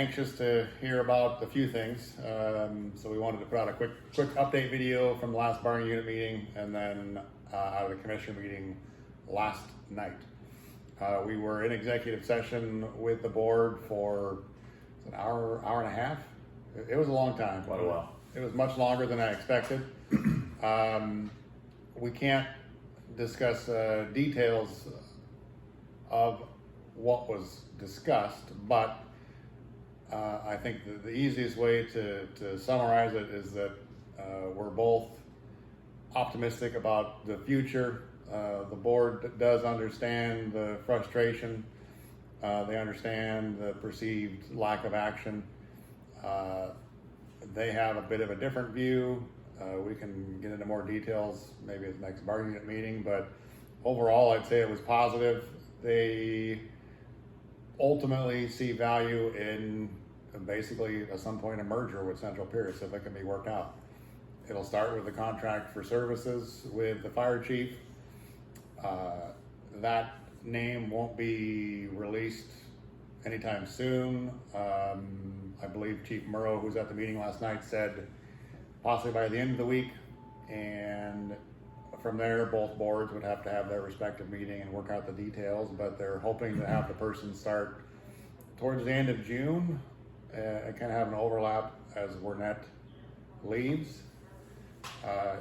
anxious to hear about a few things. So we wanted to put out a quick update video from the last bargaining unit meeting, and then out of the commissioner meeting last night. We were in executive session with the board for an hour and a half. It was a long time. Quite a while. It was much longer than I expected. We can't discuss details of what was discussed, but I think the easiest way to summarize it is that we're both optimistic about the future. The board does understand the frustration. They understand the perceived lack of action. They have a bit of a different view. We can get into more details maybe at the next bargaining unit meeting, but overall I'd say it was positive. They ultimately see value in basically at some point a merger with Central Pierce if it can be worked out. It'll start with the contract for services with the fire chief. That name won't be released anytime soon. I believe Chief Murrow, who's at the meeting last night, said possibly by the end of the week, and from there both boards would have to have their respective meeting and work out the details, but they're hoping to have the person start towards the end of June and kind of have an overlap as Wernette leaves.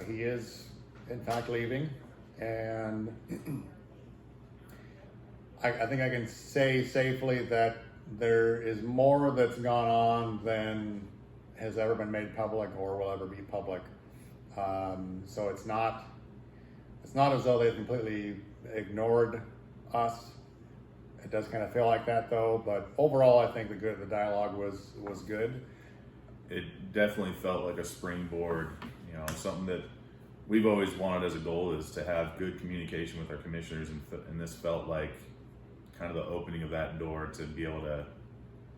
He is in fact leaving, and I think I can say safely that there is more that's gone on than has ever been made public or will ever be public. So it's not as though they've completely ignored us. It does kind of feel like that though, but overall I think the dialogue was good. It definitely felt like a springboard, something that we've always wanted as a goal is to have good communication with our commissioners, and this felt like kind of the opening of that door to be able to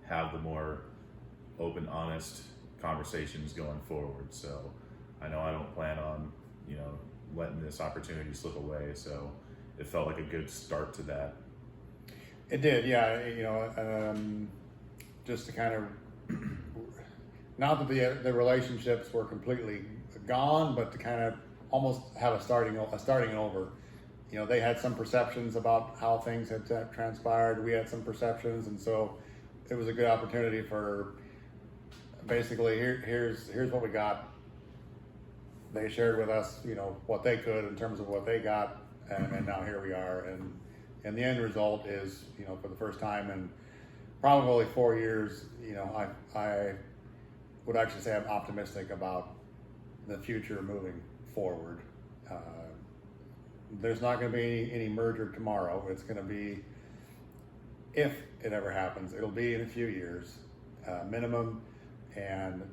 have the more open, honest conversations going forward. So I know I don't plan on, letting this opportunity slip away. So it felt like a good start to that. It did, yeah. Just to kind of, not that the relationships were completely gone, but to kind of almost have a starting over. They had some perceptions about how things had transpired. We had some perceptions, and so it was a good opportunity for basically here's what we got. They shared with us, what they could in terms of what they got, and now here we are. And the end result is, for the first time in probably 4 years, I would actually say I'm optimistic about the future moving forward. There's not going to be any merger tomorrow. It's going to be, if it ever happens, it'll be in a few years, minimum. And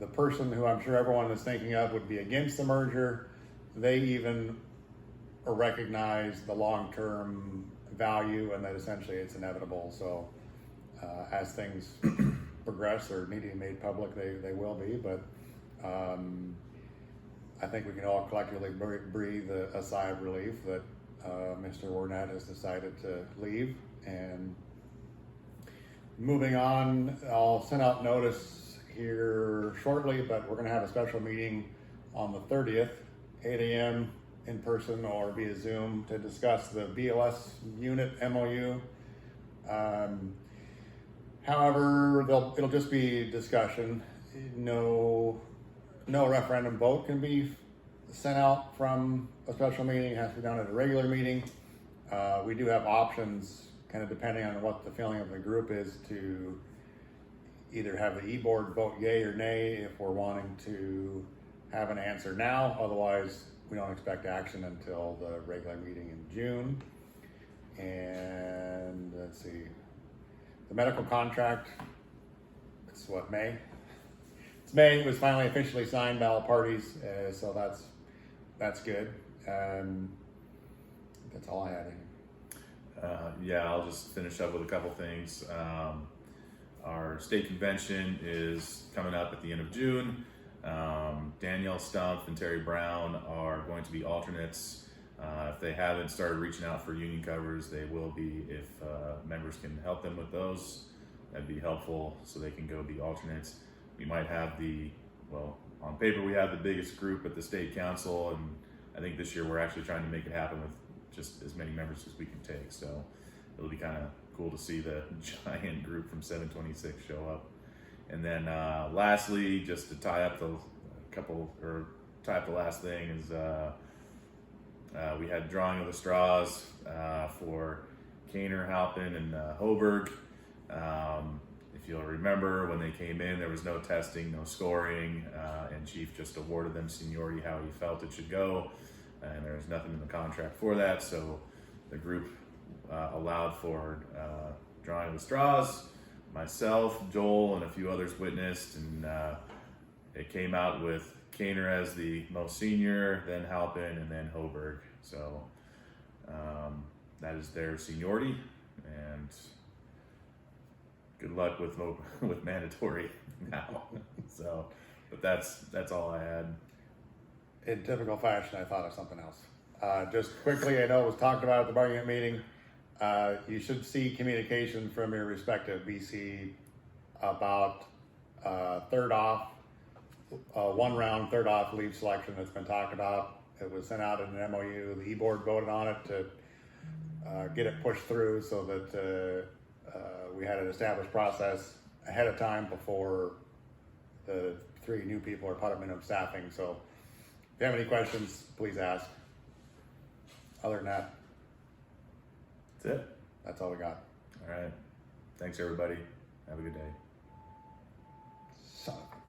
the person who I'm sure everyone is thinking of would be against the merger. They even recognize the long-term value and that essentially it's inevitable. So as things progress or need to be made public, they will be. But I think we can all collectively breathe a sigh of relief that Mr. Wernette has decided to leave. And moving on, I'll send out notice here shortly, but we're going to have a special meeting on the 30th, 8 a.m. in person or via Zoom to discuss the BLS unit MOU. However, it'll just be discussion. No referendum vote can be sent out from a special meeting. It has to be done at a regular meeting. We do have options, kind of depending on what the feeling of the group is, to either have the e-board vote yay or nay if we're wanting to have an answer now. Otherwise, we don't expect action until the regular meeting in June. And let's see, the medical contract, it's what, May? It's May. It was finally officially signed by all parties, so that's good. That's all I had. Yeah, I'll just finish up with a couple things. Our state convention is coming up at the end of June. Danielle Stumpf and Terry Brown are going to be alternates. If they haven't started reaching out for union covers, they will be if members can help them with those. that'd be helpful so they can go be alternates. We might have on paper we have the biggest group at the state council, and I think this year we're actually trying to make it happen with just as many members as we can take. So it'll be kind of cool to see the giant group from 726 show up. And then lastly, just to tie up the last thing is we had drawing of the straws for Kaner, Halpin, and Hoburg. If you'll remember, when they came in, there was no testing, no scoring, and Chief just awarded them seniority how he felt it should go, and there was nothing in the contract for that, so the group allowed for drawing of the straws. Myself, Joel, and a few others witnessed, and it came out with Kaner as the most senior, then Halpin, and then Hoburg. So that is their seniority, and good luck with mandatory now. So, but that's all I had. In typical fashion, I thought of something else. Just quickly, I know it was talked about at the bargaining meeting. You should see communication from your respective BC about third off, one round third off leave selection that's been talked about. It was sent out in an MOU. The E-board voted on it to get it pushed through so that we had an established process ahead of time before the 3 new people are part of minimum staffing. So if you have any questions, please ask. Other than that, That's it. that's all we got. All right. Thanks, everybody. Have a good day.